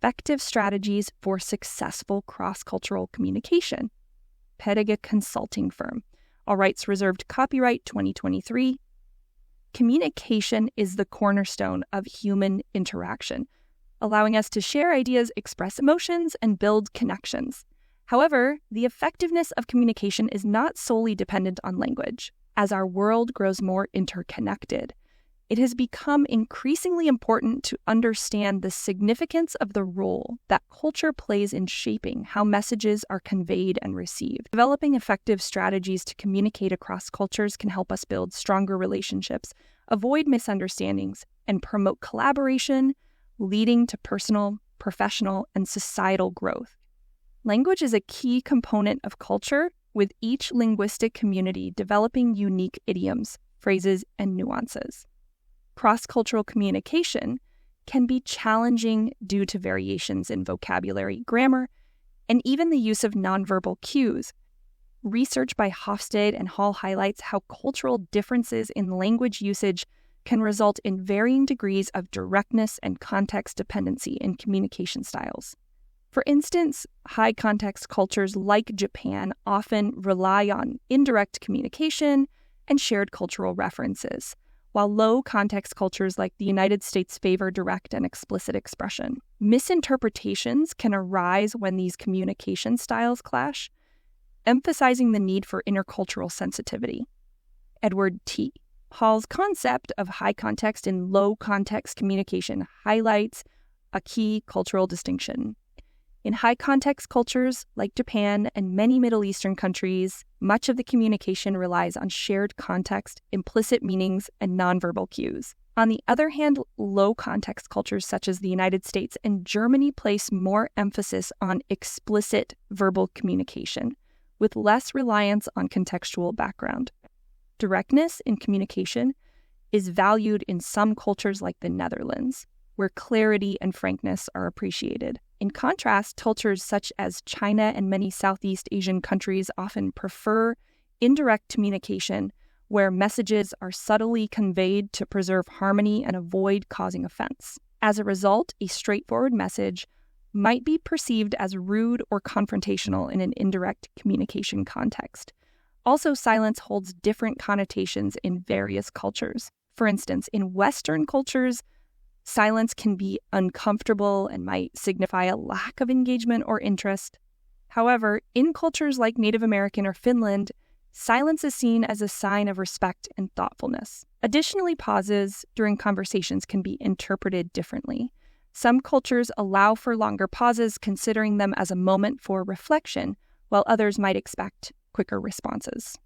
effective strategies for successful cross-cultural communication. Pedaga consulting firm. All rights reserved, copyright 2023. Communication is the cornerstone of human interaction, allowing us to share ideas, express emotions, and build connections. However, the effectiveness of communication is not solely dependent on language. As our world grows more interconnected, it has become increasingly important to understand the significance of the role that culture plays in shaping how messages are conveyed and received. Developing effective strategies to communicate across cultures can help us build stronger relationships, avoid misunderstandings, and promote collaboration, leading to personal, professional, and societal growth. Language is a key component of culture, with each linguistic community developing unique idioms, phrases, and nuances. Cross-cultural communication can be challenging due to variations in vocabulary, grammar, and even the use of nonverbal cues. Research by Hofstede and Hall highlights how cultural differences in language usage can result in varying degrees of directness and context dependency in communication styles. For instance, high-context cultures like Japan often rely on indirect communication and shared cultural references, while low-context cultures like the United States favor direct and explicit expression. Misinterpretations can arise when these communication styles clash, emphasizing the need for intercultural sensitivity. Edward T. Hall's concept of high context and low context communication highlights a key cultural distinction. In high context cultures like Japan and many Middle Eastern countries, much of the communication relies on shared context, implicit meanings, and nonverbal cues. On the other hand, low context cultures such as the United States and Germany place more emphasis on explicit verbal communication, with less reliance on contextual background. Directness in communication is valued in some cultures like the Netherlands, where clarity and frankness are appreciated. In contrast, cultures such as China and many Southeast Asian countries often prefer indirect communication, where messages are subtly conveyed to preserve harmony and avoid causing offense. As a result, a straightforward message might be perceived as rude or confrontational in an indirect communication context. Also, silence holds different connotations in various cultures. For instance, in Western cultures, silence can be uncomfortable and might signify a lack of engagement or interest. However, in cultures like Native American or Finland, silence is seen as a sign of respect and thoughtfulness. Additionally, pauses during conversations can be interpreted differently. Some cultures allow for longer pauses, considering them as a moment for reflection, while others might expect quicker responses.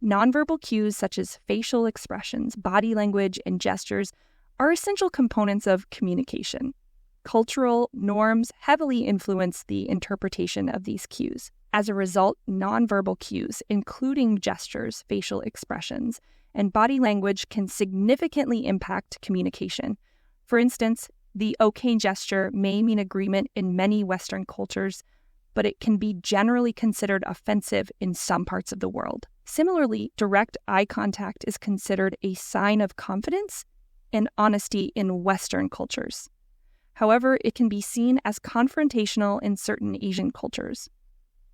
Nonverbal cues such as facial expressions, body language, and gestures are essential components of communication. Cultural norms heavily influence the interpretation of these cues. As a result, nonverbal cues, including gestures, facial expressions, and body language, can significantly impact communication. For instance, the OK gesture may mean agreement in many Western cultures, but it can be generally considered offensive in some parts of the world. Similarly, direct eye contact is considered a sign of confidence and honesty in Western cultures. However, it can be seen as confrontational in certain Asian cultures.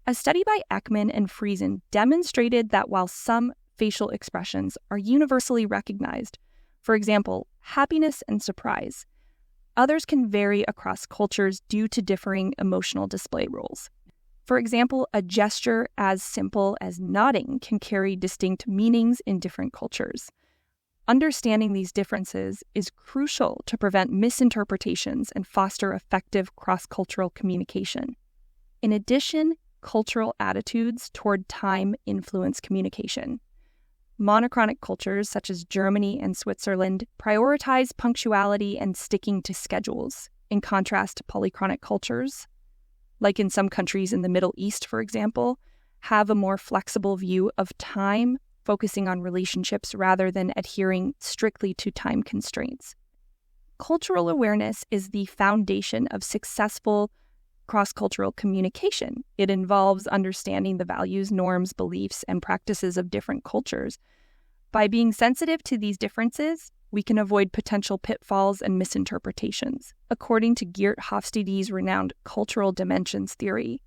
A study by Ekman and Friesen demonstrated that while some facial expressions are universally recognized, for example, happiness and surprise, others can vary across cultures due to differing emotional display roles. For example, a gesture as simple as nodding can carry distinct meanings in different cultures. Understanding these differences is crucial to prevent misinterpretations and foster effective cross-cultural communication. In addition, cultural attitudes toward time influence communication. Monochronic cultures such as Germany and Switzerland prioritize punctuality and sticking to schedules, in contrast to polychronic cultures, like in some countries in the Middle East, for example, have a more flexible view of time, focusing on relationships rather than adhering strictly to time constraints. Cultural awareness is the foundation of successful cross-cultural communication. It involves understanding the values, norms, beliefs, and practices of different cultures. By being sensitive to these differences, we can avoid potential pitfalls and misinterpretations. According to Geert Hofstede's renowned cultural dimensions theory,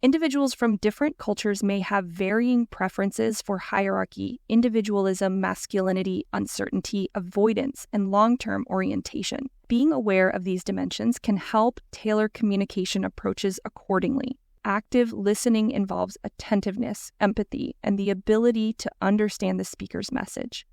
individuals from different cultures may have varying preferences for hierarchy, individualism, masculinity, uncertainty, avoidance, and long-term orientation. Being aware of these dimensions can help tailor communication approaches accordingly. Active listening involves attentiveness, empathy, and the ability to understand the speaker's message.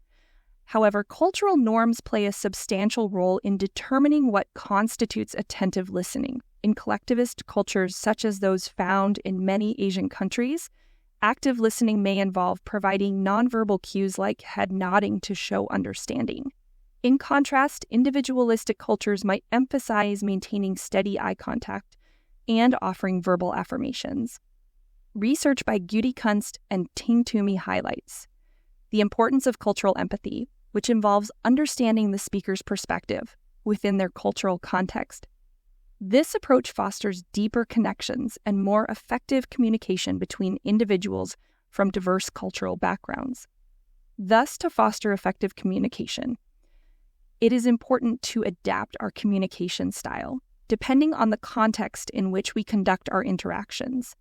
However, cultural norms play a substantial role in determining what constitutes attentive listening. In collectivist cultures such as those found in many Asian countries, active listening may involve providing nonverbal cues like head nodding to show understanding. In contrast, individualistic cultures might emphasize maintaining steady eye contact and offering verbal affirmations. Research by Gudi Kunst and Ting Toomey highlights the importance of cultural empathy, which involves understanding the speaker's perspective within their cultural context. This approach fosters deeper connections and more effective communication between individuals from diverse cultural backgrounds. Thus, to foster effective communication, it is important to adapt our communication style, depending on the context in which we conduct our interactions.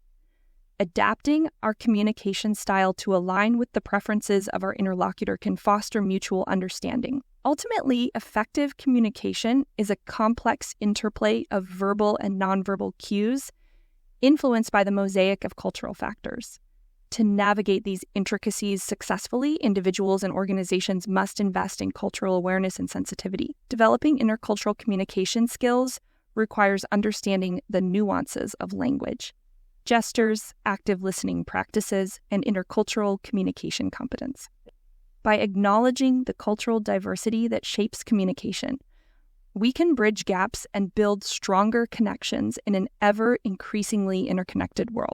Adapting our communication style to align with the preferences of our interlocutor can foster mutual understanding. Ultimately, effective communication is a complex interplay of verbal and nonverbal cues influenced by the mosaic of cultural factors. To navigate these intricacies successfully, individuals and organizations must invest in cultural awareness and sensitivity. Developing intercultural communication skills requires understanding the nuances of language, gestures, active listening practices, and intercultural communication competence. By acknowledging the cultural diversity that shapes communication, we can bridge gaps and build stronger connections in an ever-increasingly interconnected world.